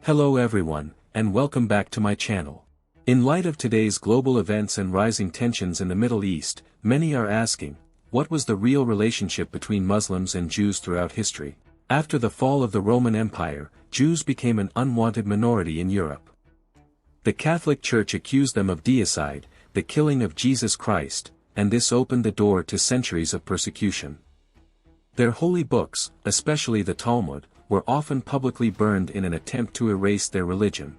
Hello everyone, and welcome back to my channel. In light of today's global events and rising tensions in the Middle East, many are asking, what was the real relationship between Muslims and Jews throughout history? After the fall of the Roman Empire, Jews became an unwanted minority in Europe. The Catholic Church accused them of deicide, the killing of Jesus Christ, and this opened the door to centuries of persecution. Their holy books, especially the Talmud, were often publicly burned in an attempt to erase their religion.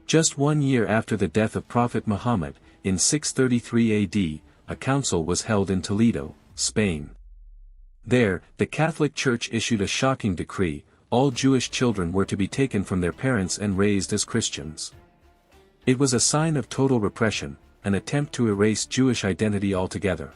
Just 1 year after the death of Prophet Muhammad, in 633 AD, a council was held in Toledo, Spain. There, the Catholic Church issued a shocking decree: all Jewish children were to be taken from their parents and raised as Christians. It was a sign of total repression, an attempt to erase Jewish identity altogether.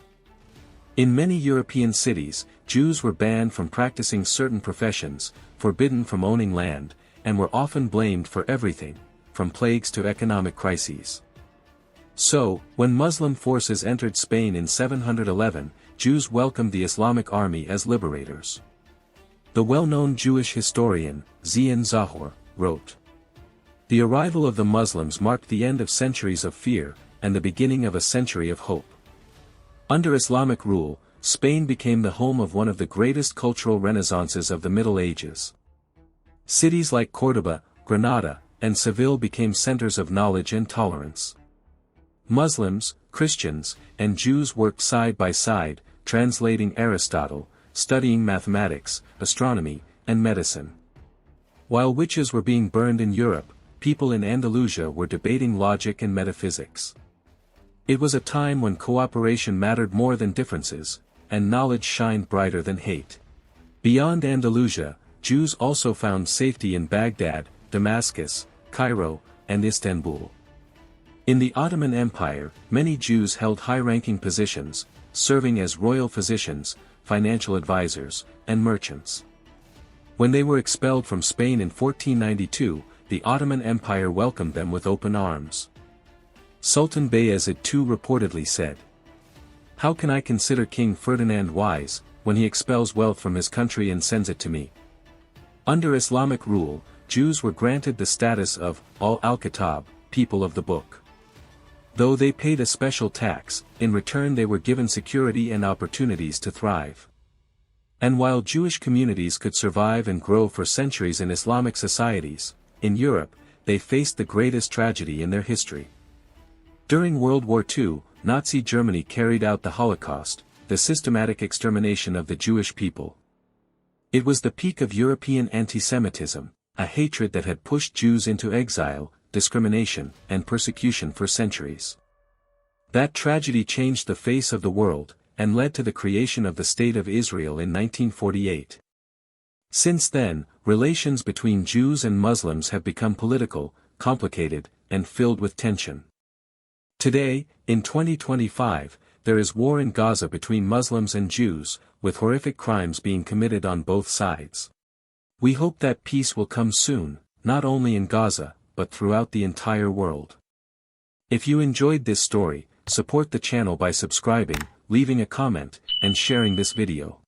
In many European cities, Jews were banned from practicing certain professions, forbidden from owning land, and were often blamed for everything, from plagues to economic crises. So, when Muslim forces entered Spain in 711, Jews welcomed the Islamic army as liberators. The well-known Jewish historian, Zion Zahor, wrote, "The arrival of the Muslims marked the end of centuries of fear, and the beginning of a century of hope." Under Islamic rule, Spain became the home of one of the greatest cultural renaissances of the Middle Ages. Cities like Córdoba, Granada, and Seville became centers of knowledge and tolerance. Muslims, Christians, and Jews worked side by side, translating Aristotle, studying mathematics, astronomy, and medicine. While witches were being burned in Europe, people in Andalusia were debating logic and metaphysics. It was a time when cooperation mattered more than differences, and knowledge shined brighter than hate. Beyond Andalusia, Jews also found safety in Baghdad, Damascus, Cairo, and Istanbul. In the Ottoman Empire, many Jews held high-ranking positions, serving as royal physicians, financial advisors, and merchants. When they were expelled from Spain in 1492, the Ottoman Empire welcomed them with open arms. Sultan Bayezid II reportedly said, "How can I consider King Ferdinand wise, when he expels wealth from his country and sends it to me?" Under Islamic rule, Jews were granted the status of al-Kitab, people of the book. Though they paid a special tax, in return they were given security and opportunities to thrive. And while Jewish communities could survive and grow for centuries in Islamic societies, in Europe, they faced the greatest tragedy in their history. During World War II, Nazi Germany carried out the Holocaust, the systematic extermination of the Jewish people. It was the peak of European anti-Semitism, a hatred that had pushed Jews into exile, discrimination, and persecution for centuries. That tragedy changed the face of the world, and led to the creation of the State of Israel in 1948. Since then, relations between Jews and Muslims have become political, complicated, and filled with tension. Today, in 2025, there is war in Gaza between Muslims and Jews, with horrific crimes being committed on both sides. We hope that peace will come soon, not only in Gaza, but throughout the entire world. If you enjoyed this story, support the channel by subscribing, leaving a comment, and sharing this video.